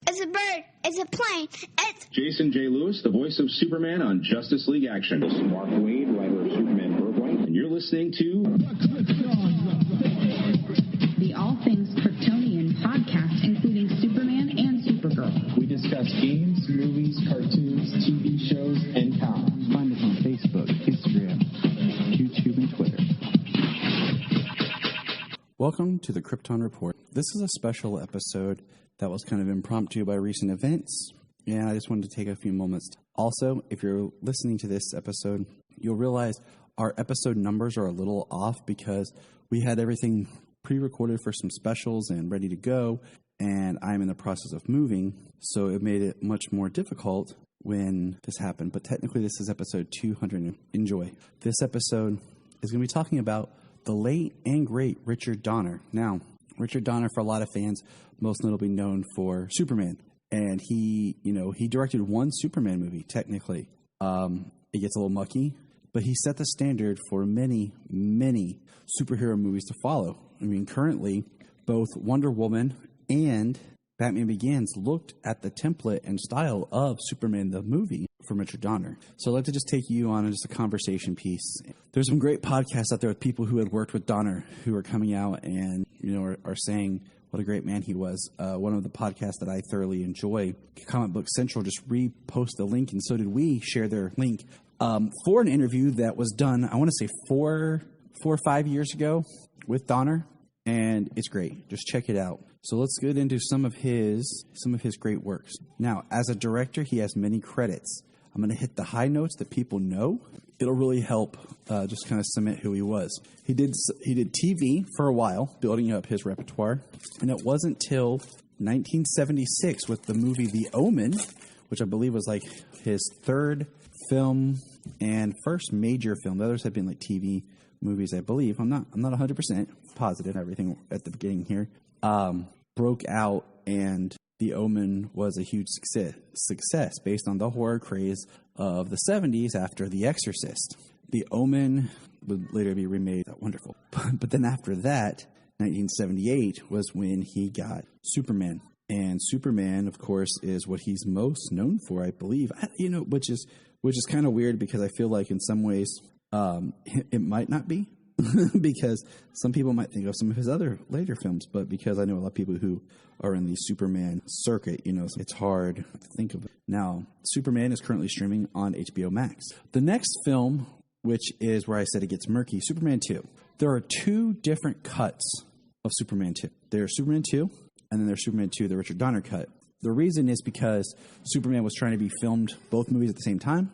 It's a bird. It's a plane. It's Jason J. Lewis, the voice of Superman on Justice League Action. This is Mark Wade, writer of Superman Birthright, and you're listening to the All Things Kryptonian podcast, including Superman and Supergirl. We discuss games, movies, cartoons, TV shows, and comics. Find us on Facebook, Instagram, YouTube, and Twitter. Welcome to the Krypton Report. This is a special episode that was kind of impromptu by recent events, and I just wanted to take a few moments. Also, if you're listening to this episode, you'll realize our episode numbers are a little off because we had everything pre-recorded for some specials and ready to go, and I'm in the process of moving, so it made it much more difficult when this happened. But technically, this is episode 200. Enjoy. This episode is going to be talking about the late and great Richard Donner. Now, Richard Donner, for a lot of fans, most notably known for Superman. And he directed one Superman movie, technically. It gets a little mucky, but he set the standard for many, many superhero movies to follow. I mean, currently, both Wonder Woman and Batman Begins looked at the template and style of Superman the movie from Richard Donner. So I'd like to just take you on just a conversation piece. There's some great podcasts out there with people who had worked with Donner who are coming out and are saying what a great man he was. One of the podcasts that I thoroughly enjoy, Comic Book Central, just reposted the link, and so did we share their link for an interview that was done, I want to say 4 or 5 years ago with Donner, and it's great. Just check it out. So let's get into some of his great works. Now, as a director, he has many credits. I'm going to hit the high notes that people know. It'll really help just kind of cement who he was. He did TV for a while, building up his repertoire, and it wasn't till 1976 with the movie The Omen, which I believe was like his third film and first major film. The others had been like TV movies, I believe. I'm not 100% positive. Everything at the beginning here broke out, and The Omen was a huge success based on the horror craze of the 70s after The Exorcist. The Omen would later be remade. Wonderful. But then after that, 1978 was when he got Superman. And Superman, of course, is what he's most known for, I believe. Which is kind of weird because I feel like in some ways it might not be. Because some people might think of some of his other later films, but because I know a lot of people who are in the Superman circuit, it's hard to think of it. Now, Superman is currently streaming on HBO Max. The next film, which is where I said it gets murky, Superman 2. There are two different cuts of Superman 2. There's Superman 2, and then there's Superman 2, the Richard Donner cut. The reason is because Superman was trying to be filmed both movies at the same time.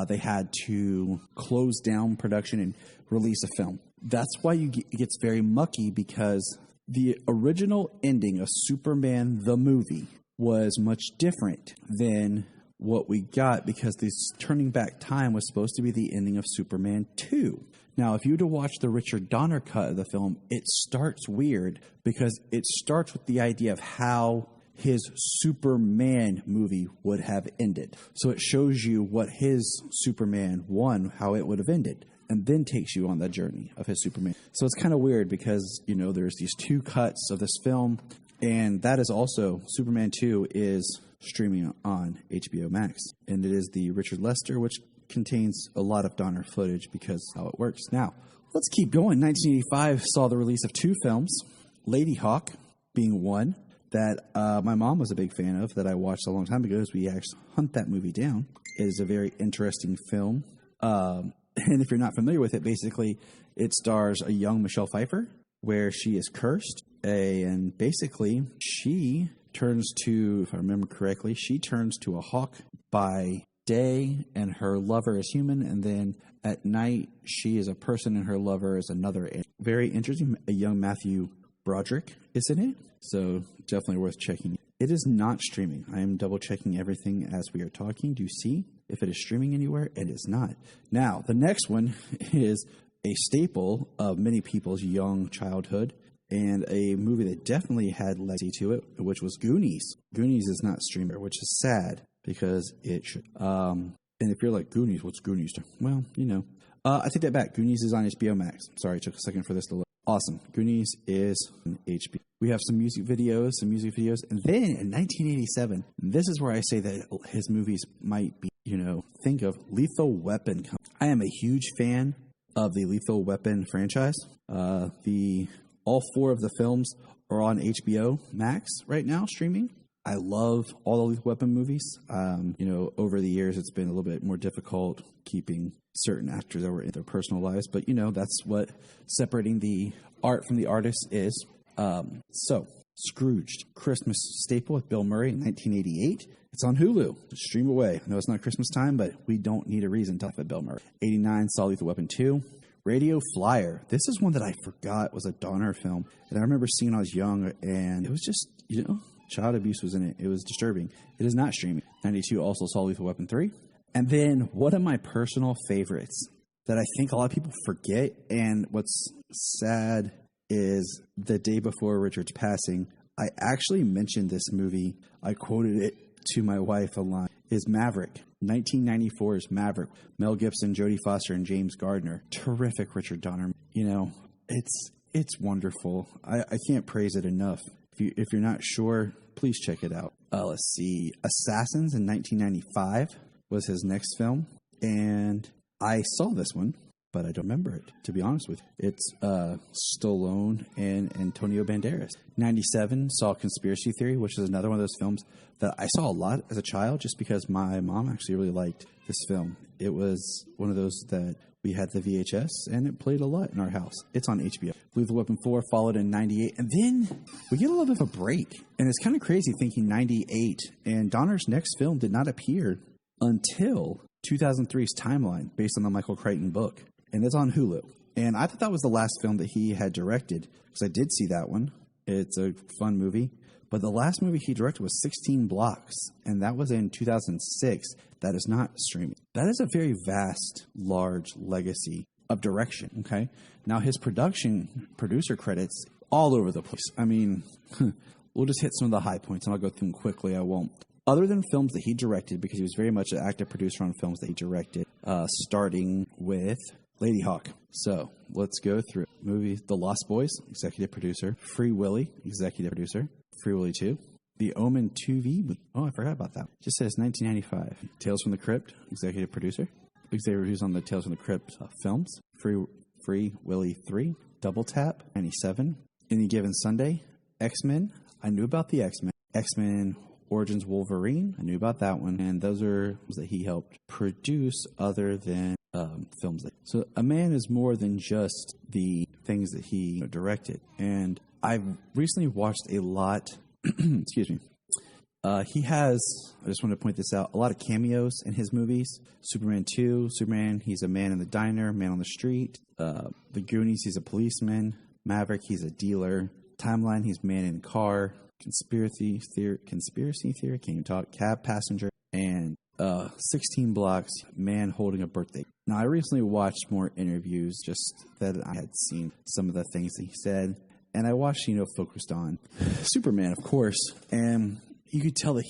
They had to close down production and release a film. That's why it gets very mucky, because the original ending of Superman the movie was much different than what we got, because this turning back time was supposed to be the ending of Superman 2. Now, if you were to watch the Richard Donner cut of the film, it starts weird because it starts with the idea of how his Superman movie would have ended. So it shows you what his Superman 1, how it would have ended, and then takes you on that journey of his Superman. So it's kind of weird because, there's these two cuts of this film, and that is also, Superman 2 is streaming on HBO Max, and it is the Richard Lester, which contains a lot of Donner footage because how it works. Now, let's keep going. 1985 saw the release of two films, Lady Hawk being one, that my mom was a big fan of, that I watched a long time ago, as we actually hunt that movie down. It is a very interesting film. And if you're not familiar with it, basically it stars a young Michelle Pfeiffer where she is cursed. And basically she turns to, if I remember correctly, she turns to a hawk by day and her lover is human. And then at night she is a person and her lover is another. Very interesting. A young Matthew Broderick is in it. So definitely worth checking. It is not streaming. I am double checking everything as we are talking to see if it is streaming anywhere. It is not. Now, the next one is a staple of many people's young childhood and a movie that definitely had legacy to it, which was Goonies. Goonies is not streaming, which is sad because it should. And if you're like, Goonies, what's Goonies? Well, I take that back. Goonies is on HBO Max. Sorry, it took a second for this to load. Awesome. Goonies is on HBO. We have some music videos, and then in 1987, this is where I say that his movies might be, think of Lethal Weapon. I am a huge fan of the Lethal Weapon franchise. All 4 of the films are on HBO Max right now, streaming. I love all the Lethal Weapon movies. Over the years, it's been a little bit more difficult keeping certain actors that were in their personal lives, but that's what separating the art from the artist is. So, Scrooged, Christmas staple with Bill Murray in 1988. It's on Hulu. Stream away. I know it's not Christmas time, but we don't need a reason to talk about Bill Murray. 89, saw Lethal Weapon 2. Radio Flyer. This is one that I forgot was a Donner film, and I remember seeing when I was young, and it was just, child abuse was in it. It was disturbing. It is not streaming. 92, also saw Lethal Weapon 3. And then one of my personal favorites that I think a lot of people forget, and what's sad is the day before Richard's passing, I actually mentioned this movie. I quoted it to my wife a lot, is Maverick. 1994's Maverick. Mel Gibson, Jodie Foster, and James Gardner. Terrific Richard Donner. It's wonderful. I can't praise it enough. If you're not sure, please check it out. Let's see. Assassins in 1995 was his next film. And I saw this one, but I don't remember it, to be honest with you. It's Stallone and Antonio Banderas. 97, saw Conspiracy Theory, which is another one of those films that I saw a lot as a child just because my mom actually really liked this film. It was one of those that we had the VHS, and it played a lot in our house. It's on HBO. Lethal Weapon 4 followed in 98, and then we get a little bit of a break. And it's kind of crazy thinking 98, and Donner's next film did not appear until 2003's Timeline, based on the Michael Crichton book. And it's on Hulu. And I thought that was the last film that he had directed, because I did see that one. It's a fun movie. But the last movie he directed was 16 Blocks, and that was in 2006. That is not streaming. That is a very vast, large legacy of direction, okay? Now, his producer credits, all over the place. I mean, we'll just hit some of the high points, and I'll go through them quickly. I won't. Other than films that he directed, because he was very much an active producer on films that he directed, starting with Lady Hawk. So let's go through movie. The Lost Boys, executive producer. Free Willy, executive producer. Free Willy 2. The Omen 2V. Oh, I forgot about that. Just says 1995. Tales from the Crypt, executive producer. Executive producer on the Tales from the Crypt films. Free Willy 3. Double Tap, 97. Any Given Sunday. X-Men. I knew about the X-Men. X-Men Origins Wolverine. I knew about that one. And those are films that he helped produce other than films. So a man is more than just the things that he directed. And I've recently watched a lot, excuse me. He has, I just want to point this out, a lot of cameos in his movies. Superman 2, Superman, he's a man in the diner, man on the street. The Goonies, he's a policeman. Maverick, he's a dealer. Timeline, he's man in car. Conspiracy theory, can't even talk. Cab passenger. And 16 Blocks, man holding a birthday. Now, I recently watched more interviews just that I had seen some of the things that he said. And I watched, focused on Superman, of course. And you could tell that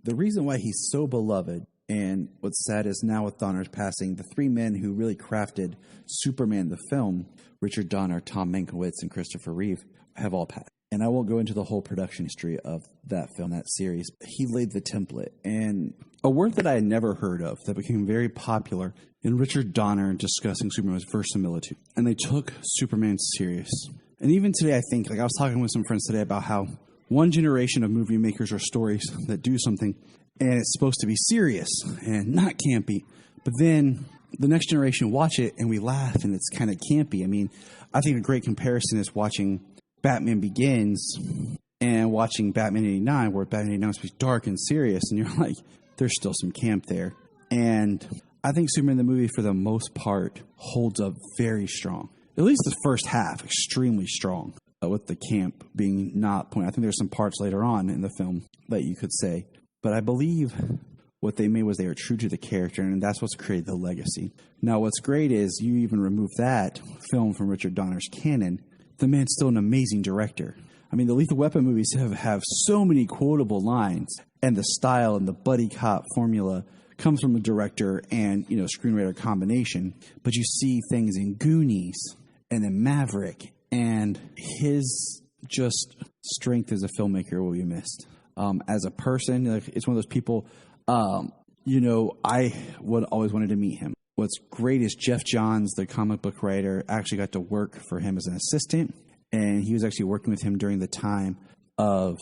the reason why he's so beloved, and what's sad is now with Donner's passing, the 3 men who really crafted Superman, the film, Richard Donner, Tom Mankiewicz, and Christopher Reeve, have all passed. And I won't go into the whole production history of that film, that series. He laid the template. And a word that I had never heard of that became very popular in Richard Donner discussing Superman was verisimilitude. And they took Superman serious. And even today, I think, I was talking with some friends today about how one generation of movie makers are stories that do something, and it's supposed to be serious and not campy. But then the next generation watch it, and we laugh, and it's kind of campy. I mean, I think a great comparison is watching Batman Begins and watching Batman 89, where Batman 89 is supposed to be dark and serious, and you're like, there's still some camp there. And I think Superman the movie, for the most part, holds up very strong. At least the first half, extremely strong, with the camp being not point. I think there's some parts later on in the film that you could say. But I believe what they made was they were true to the character, and that's what's created the legacy. Now, what's great is you even remove that film from Richard Donner's canon, the man's still an amazing director. I mean, the Lethal Weapon movies have so many quotable lines, and the style and the buddy cop formula comes from the director and, screenwriter combination. But you see things in Goonies, and then Maverick, And his just strength as a filmmaker will be missed. As a person, like, it's one of those people, I would always wanted to meet him. What's great is Jeff Johns, the comic book writer, actually got to work for him as an assistant, and he was actually working with him during the time of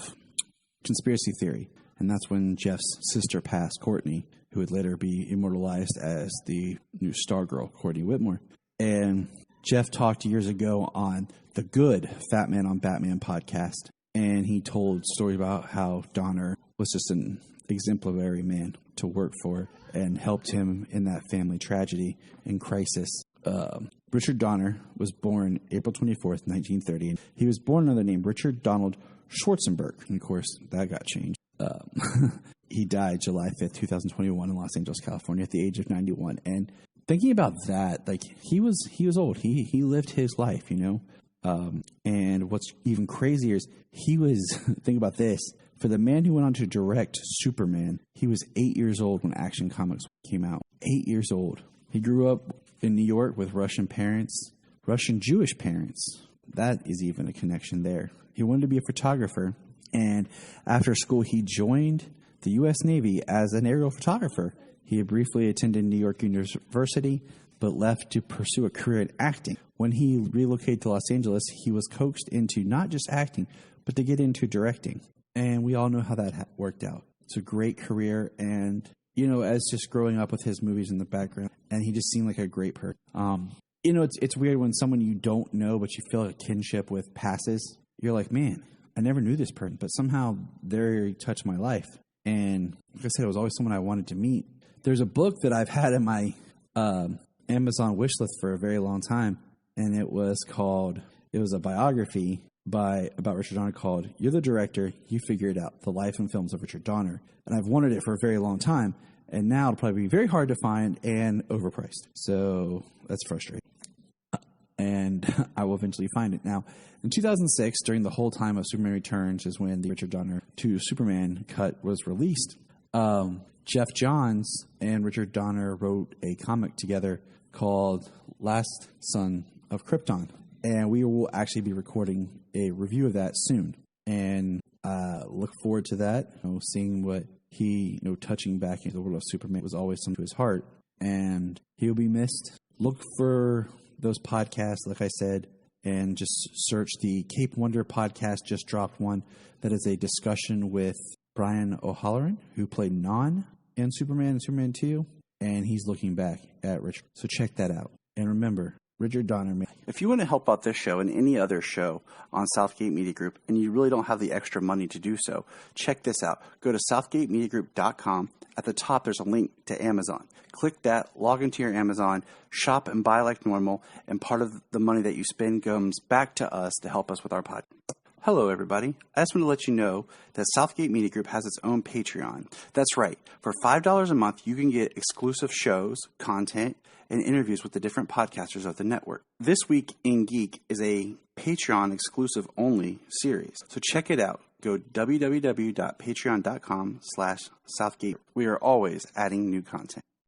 Conspiracy Theory. And that's when Jeff's sister passed, Courtney, who would later be immortalized as the new Stargirl, Courtney Whitmore. And Jeff talked years ago on the good Fat Man on Batman podcast, and he told stories about how Donner was just an exemplary man to work for and helped him in that family tragedy and crisis. Richard Donner was born April 24th, 1930. He was born under the name Richard Donald Schwarzenberg, and of course, that got changed. He died July 5th, 2021 in Los Angeles, California at the age of 91. And thinking about that, like, he was old. He lived his life, and what's even crazier is think about this, for the man who went on to direct Superman, he was 8 years old when Action Comics came out. 8 years old. He grew up in New York with Russian parents, Russian Jewish parents. That is even a connection there. He wanted to be a photographer, and after school, he joined the U.S. Navy as an aerial photographer. He had briefly attended New York University, but left to pursue a career in acting. When he relocated to Los Angeles, he was coaxed into not just acting, but to get into directing. And we all know how that worked out. It's a great career, and, as just growing up with his movies in the background, and he just seemed like a great person. It's weird when someone you don't know, but you feel a kinship with passes. You're like, man, I never knew this person, but somehow they touched my life. And like I said, it was always someone I wanted to meet. There's a book that I've had in my Amazon wish list for a very long time, and it was a biography about Richard Donner called You're the Director, You Figure It Out, The Life and Films of Richard Donner. And I've wanted it for a very long time, and now it'll probably be very hard to find and overpriced. So that's frustrating. And I will eventually find it. Now, in 2006, during the whole time of Superman Returns is when the Richard Donner 2 Superman cut was released. Jeff Johns and Richard Donner wrote a comic together called Last Son of Krypton. And we will actually be recording a review of that soon. And look forward to that, seeing what he, touching back into the world of Superman was always something to his heart. And he'll be missed. Look for those podcasts, like I said, and just search the Cape Wonder podcast. Just dropped one that is a discussion with Brian O'Halloran, who played Non in Superman and Superman 2, and he's looking back at Richard. So check that out. And remember, Richard Donner. If you want to help out this show and any other show on Southgate Media Group, and you really don't have the extra money to do so, check this out. Go to southgatemediagroup.com. At the top, there's a link to Amazon. Click that, log into your Amazon, shop and buy like normal, and part of the money that you spend comes back to us to help us with our podcast. Hello, everybody. I just want to let you know that Southgate Media Group has its own Patreon. That's right. For $5 a month, you can get exclusive shows, content, and interviews with the different podcasters of the network. This Week in Geek is a Patreon exclusive only series. So check it out. Go www.patreon.com/Southgate. We are always adding new content.